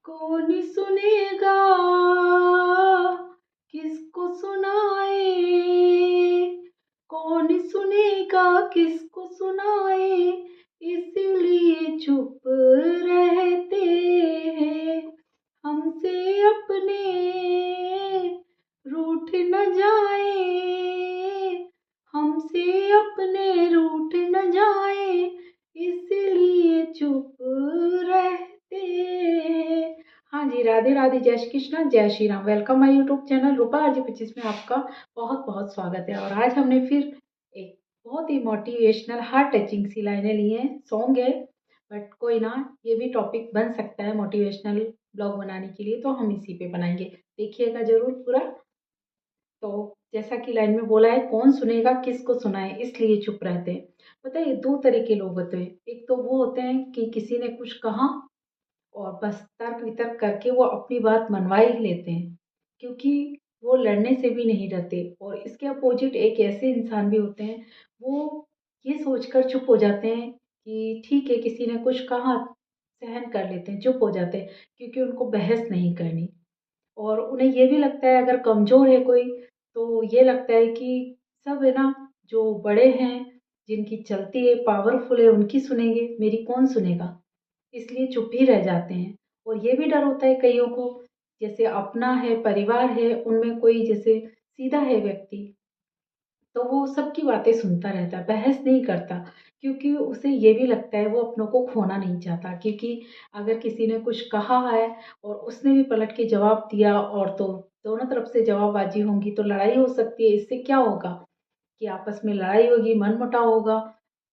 कौन सुनेगा, किसको सुनाए, कौन सुनेगा किसको सुनाए, इसलिए चुप रहते हैं। हमसे अपने रूठ न जाए, हमसे अपने रूठ न जाए, इसलिए चुप रहते हैं। हाँ जी, राधे राधे, जय श्री कृष्णा, जय Shri Ram. Welcome my YouTube channel Rupa RJ 25 में आपका बहुत बहुत स्वागत है। और आज हमने फिर एक बहुत ही मोटिवेशनल हार्ट टचिंग सी लाइनें ली हैं। सॉन्ग है बट कोई ना, ये भी टॉपिक बन सकता है मोटिवेशनल ब्लॉग बनाने के लिए, तो हम इसी पे बनाएंगे। देखिएगा जरूर पूरा। तो जैसा कि लाइन में बोला है, कौन सुनेगा किसको सुनाए, इसलिए चुप रहते हैं। पता है, दो तरह के लोग होते हैं। एक तो वो होते हैं कि किसी ने कुछ कहा और बस तर्क वितर्क करके वो अपनी बात मनवा ही लेते हैं, क्योंकि वो लड़ने से भी नहीं डरते। और इसके अपोजिट एक ऐसे इंसान भी होते हैं, वो ये सोचकर चुप हो जाते हैं कि ठीक है, किसी ने कुछ कहा, सहन कर लेते हैं, चुप हो जाते हैं, क्योंकि उनको बहस नहीं करनी। और उन्हें ये भी लगता है अगर कमज़ोर है कोई, तो ये लगता है कि सब है ना, जो बड़े हैं, जिनकी चलती है, पावरफुल है, उनकी सुनेंगे, मेरी कौन सुनेगा, इसलिए चुप ही रह जाते हैं। और ये भी डर होता है कईयों को, जैसे अपना है, परिवार है, उनमें कोई जैसे सीधा है व्यक्ति, तो वो सबकी बातें सुनता रहता है, बहस नहीं करता, क्योंकि उसे ये भी लगता है वो अपनों को खोना नहीं चाहता। क्योंकि अगर किसी ने कुछ कहा है और उसने भी पलट के जवाब दिया, और तो दोनों तरफ से जवाबबाजी होंगी तो लड़ाई हो सकती है। इससे क्या होगा कि आपस में लड़ाई होगी, मनमुटाव होगा,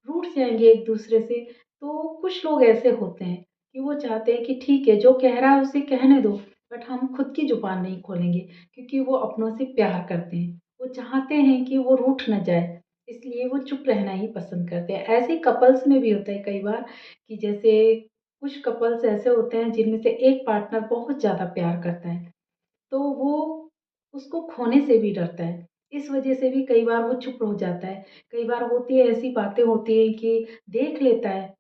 रूठ जाएंगे एक दूसरे से। तो कुछ लोग ऐसे होते हैं कि वो चाहते हैं कि ठीक है, जो कह रहा है उसे कहने दो, बट हम खुद की जुबान नहीं खोलेंगे, क्योंकि वो अपनों से प्यार करते हैं। वो चाहते हैं कि वो रूठ न जाए, इसलिए वो चुप रहना ही पसंद करते हैं। ऐसे कपल्स में भी होता है कई बार कि जैसे कुछ कपल्स ऐसे होते हैं जिनमें से एक पार्टनर बहुत ज़्यादा प्यार करता है, तो वो उसको खोने से भी डरता है। इस वजह से भी कई बार वो चुप हो जाता है। कई बार होती है, ऐसी बातें होती हैं कि देख लेता है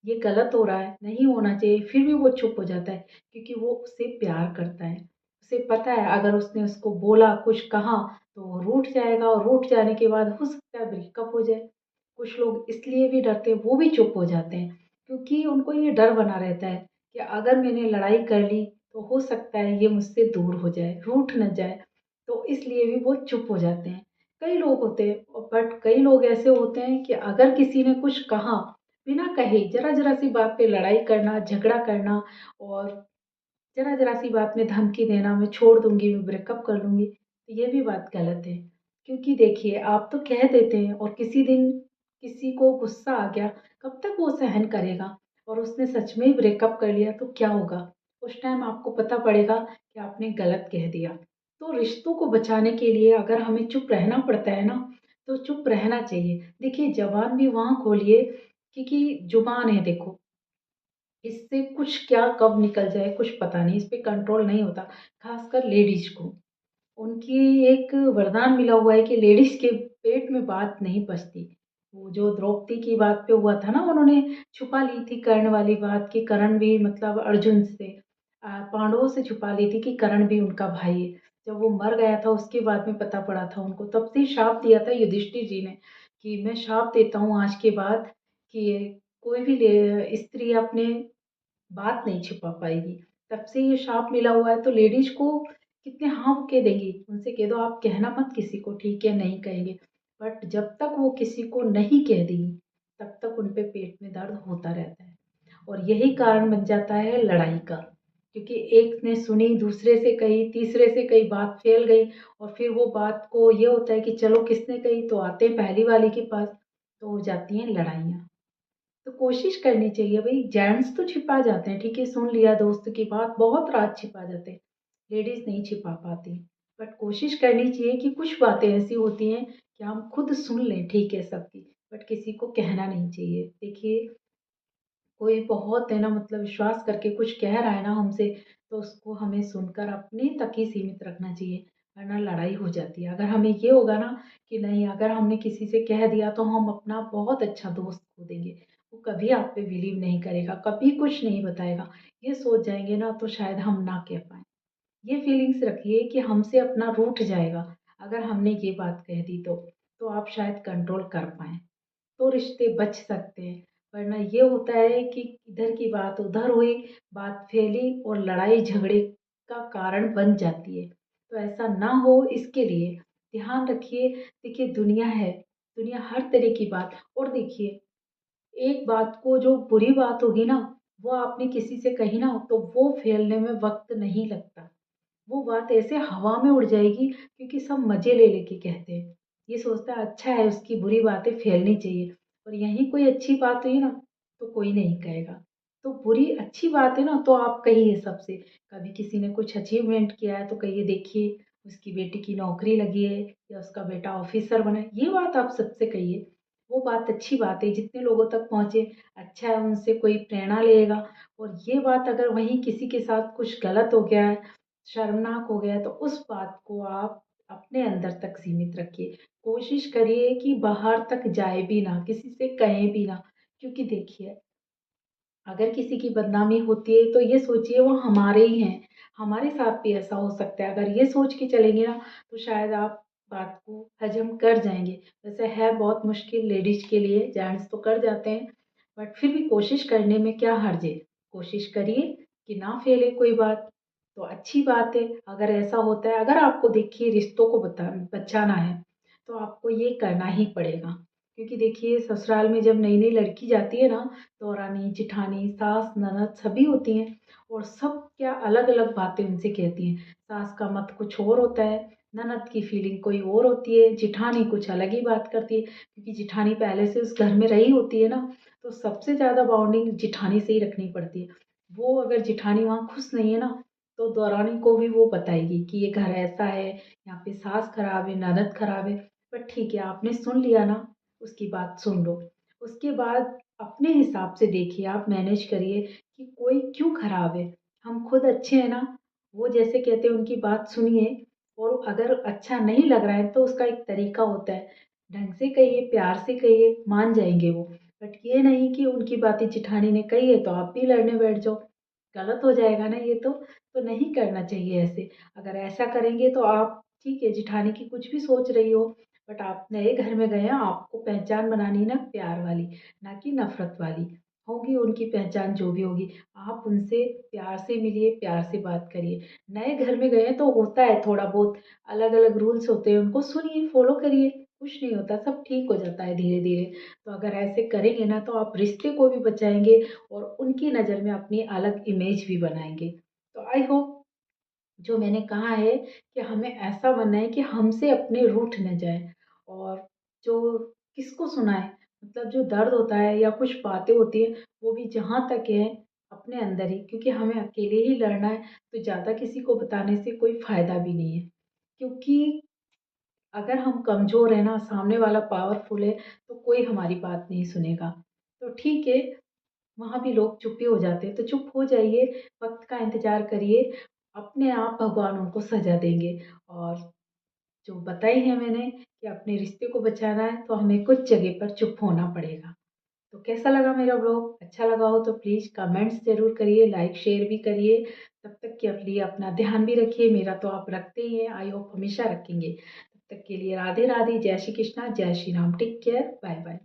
ये गलत हो रहा है, नहीं होना चाहिए, फिर भी वो चुप हो जाता है, क्योंकि वो उससे प्यार करता है। उसे पता है अगर उसने उसको बोला, कुछ कहा, तो वो रूठ जाएगा, और रूठ जाने के बाद हो सकता है ब्रेकअप हो जाए। कुछ लोग इसलिए भी डरते हैं, वो भी चुप हो जाते हैं, क्योंकि उनको ये डर बना रहता है कि अगर मैंने लड़ाई कर ली तो हो सकता है ये मुझसे दूर हो जाए, रूठ न जाए, तो इसलिए भी वो चुप हो जाते हैं। कई लोग होते हैं, बट कई लोग ऐसे होते हैं कि अगर किसी ने कुछ कहा, बिना कहे ज़रा-ज़रा सी बात पे लड़ाई करना, झगड़ा करना, और ज़रा-ज़रा सी बात में धमकी देना, मैं छोड़ दूँगी, मैं ब्रेकअप कर लूँगी, तो ये भी बात गलत है। क्योंकि देखिए, आप तो कह देते हैं, और किसी दिन किसी को गुस्सा आ गया, कब तक वो सहन करेगा? और उसने सच में ही ब्रेकअप कर लिया तो क्या होगा? उस टाइम आपको पता पड़ेगा कि आपने गलत कह दिया। तो रिश्तों को बचाने के लिए अगर हमें चुप रहना पड़ता है ना, तो चुप रहना चाहिए। देखिए, ज़बान भी वहाँ खोलिए, क्योंकि ज़ुबान है देखो, इससे कुछ क्या कब निकल जाए कुछ पता नहीं, इस पे कंट्रोल नहीं होता, खासकर लेडीज़ को। उनकी एक वरदान मिला हुआ है कि लेडीज़ के पेट में बात नहीं पचती। वो जो द्रौपदी की बात पे हुआ था ना, उन्होंने छुपा ली थी कर्ण वाली बात, कि कर्ण भी मतलब अर्जुन से पांडवों से छुपा ली थी कि कर्ण भी उनका भाई है। जब वो मर गया था उसके बाद में पता पड़ा था उनको, तब से ही शाप दिया था युधिष्ठिर जी ने कि मैं शाप देता हूँ आज के बाद कि कोई भी स्त्री अपने बात नहीं छिपा पाएगी। तब से ये शाप मिला हुआ है, तो लेडीज़ को कितने हाँ वो कह देंगी, उनसे कह दो आप कहना मत किसी को, ठीक है, नहीं कहेंगे। बट जब तक वो किसी को नहीं कह देंगी, तब तक उन पे पेट में दर्द होता रहता है, और यही कारण बन जाता है लड़ाई का। क्योंकि एक ने सुनी, दूसरे से कही, तीसरे से कही, बात फैल गई, और फिर वो बात को ये होता है कि चलो किसने कही, तो आते हैं पहली वाली के पास, तो हो जाती हैं लड़ाइयाँ। तो कोशिश करनी चाहिए भाई, जेंट्स तो छिपा जाते हैं, ठीक है, सुन लिया दोस्त की बात, बहुत रात छिपा जाते हैं, लेडीज नहीं छिपा पाती। बट कोशिश करनी चाहिए कि कुछ बातें ऐसी होती हैं कि हम खुद सुन लें, ठीक है, सबकी, बट किसी को कहना नहीं चाहिए। देखिए, कोई बहुत है ना, मतलब विश्वास करके कुछ कह रहा है ना हमसे, तो उसको हमें सुनकर अपने तक ही सीमित रखना चाहिए, वरना लड़ाई हो जाती है। अगर हमें ये होगा ना कि नहीं, अगर हमने किसी से कह दिया तो हम अपना बहुत अच्छा दोस्त खो देंगे, वो कभी आप पे बिलीव नहीं करेगा, कभी कुछ नहीं बताएगा। ये सोच जाएँगे ना तो शायद हम ना कह पाएँ। ये फीलिंग्स रखिए कि हमसे अपना रूठ जाएगा, अगर हमने ये बात कह दी तो आप शायद कंट्रोल कर पाएँ। तो रिश्ते बच सकते हैं, वरना ये होता है कि इधर की बात उधर हुई, बात फैली और लड़ाई झगड़े का कारण बन जाती है। तो ऐसा ना हो इसके लिए ध्यान रखिए। देखिए दुनिया है, दुनिया हर तरह की बात और देखिए एक बात को जो बुरी बात होगी ना, वो आपने किसी से कही ना तो वो फैलने में वक़्त नहीं लगता। वो बात ऐसे हवा में उड़ जाएगी क्योंकि सब मज़े ले लेके कहते हैं। ये सोचता है अच्छा है उसकी बुरी बातें फैलनी चाहिए और यहीं कोई अच्छी बात हुई ना तो कोई नहीं कहेगा। तो बुरी अच्छी बात है ना तो आप कहिए सबसे। कभी किसी ने कुछ अचीवमेंट किया है तो कहिए देखिए उसकी बेटी की नौकरी लगी है या उसका बेटा ऑफिसर बना है। ये बात आप सबसे कहिए। वो बात अच्छी बात है जितने लोगों तक पहुँचे अच्छा है उनसे कोई प्रेरणा लेगा। और ये बात अगर वहीं किसी के साथ कुछ गलत हो गया है शर्मनाक हो गया तो उस बात को आप अपने अंदर तक सीमित रखिए। कोशिश करिए कि बाहर तक जाए भी ना, किसी से कहें भी ना। क्योंकि देखिए, अगर किसी की बदनामी होती है तो ये सोचिए वो हमारे ही हैं, हमारे साथ भी ऐसा हो सकता है। अगर ये सोच के चलेंगे ना तो शायद आप बात को हज़म कर जाएँगे। वैसे है बहुत मुश्किल लेडीज़ के लिए, जेंट्स तो कर जाते हैं, बट फिर भी कोशिश करने में क्या हर्ज है? कोशिश करिए कि ना फैले कोई बात, तो अच्छी बात है। अगर ऐसा होता है, अगर आपको देखिए रिश्तों को बचाना है, तो आपको ये करना ही पड़ेगा। क्योंकि देखिए ससुराल में जब नई-नई लड़की जाती है ना दौरानी, जेठानी, सास, ननद सभी होती हैं और सब क्या अलग-अलग बातें उनसे कहती हैं। सास का मत कुछ और होता है, ननद की फीलिंग कोई और होती है, जेठानी कुछ अलग ही बात करती है क्योंकि जेठानी पहले से उस घर में रही होती है ना, तो सबसे ज़्यादा बॉन्डिंग जेठानी से ही रखनी पड़ती है। वो अगर जेठानी वहाँ खुश नहीं है ना, तो दौरानी को भी वो बताएगी कि ये घर ऐसा है, यहाँ पे सास खराब है, ननद खराब है। पर ठीक है, आपने सुन लिया ना, उसकी बात सुन लो। उसके बाद अपने हिसाब से देखिए आप मैनेज करिए कि कोई क्यों खराब है, हम खुद अच्छे हैं ना। वो जैसे कहते हैं उनकी बात सुनिए और अगर अच्छा नहीं लग रहा है तो उसका एक तरीका होता है, ढंग से कहिए, प्यार से कहिए, मान जाएँगे वो। बट ये नहीं कि उनकी बातें जेठानी ने कही है तो आप भी लड़ने बैठ जाओ, गलत हो जाएगा ना ये तो नहीं करना चाहिए ऐसे। अगर ऐसा करेंगे तो आप ठीक है जेठानी की कुछ भी सोच रही हो बट आप नए घर में गए हैं, आपको पहचान बनानी ना प्यार वाली, ना कि नफ़रत वाली। होगी उनकी पहचान जो भी होगी, आप उनसे प्यार से मिलिए, प्यार से बात करिए। नए घर में गए हैं तो होता है थोड़ा बहुत, अलग-अलग रूल्स होते हैं, उनको सुनिए, फ़ॉलो करिए, कुछ नहीं होता, सब ठीक हो जाता है धीरे-धीरे। तो अगर ऐसे करेंगे ना तो आप रिश्ते को भी बचाएँगे और उनकी नज़र में अपनी अलग इमेज भी बनाएँगे। तो आई होप जो मैंने कहा है कि हमें ऐसा बनना है कि हमसे अपने रूठ ना जाएँ और जो किसको सुनाएँ, मतलब जो दर्द होता है या कुछ बातें होती हैं, वो भी जहाँ तक है अपने अंदर ही क्योंकि हमें अकेले ही लड़ना है, तो ज़्यादा किसी को बताने से कोई फ़ायदा भी नहीं है। क्योंकि अगर हम कमज़ोर हैं ना, सामने वाला पावरफुल है, तो कोई हमारी बात नहीं सुनेगा। तो ठीक है, वहाँ भी लोग चुप ही हो जाते हैं, तो चुप हो जाइए, वक़्त का इंतज़ार करिए, अपने आप भगवान उनको सज़ा देंगे। और जो बताई है मैंने कि अपने रिश्ते को बचाना है, तो हमें कुछ जगह पर चुप होना पड़ेगा। तो कैसा लगा मेरा व्लॉग? अच्छा लगा हो तो प्लीज़ कमेंट्स ज़रूर करिए, लाइक शेयर भी करिए। तब तक के लिए अपना ध्यान भी रखिए, मेरा तो आप रखते ही हैं, आई होप हमेशा रखेंगे। तब तक के लिए राधे राधे, जय श्री कृष्णा, जय Shri Ram, take care, bye bye.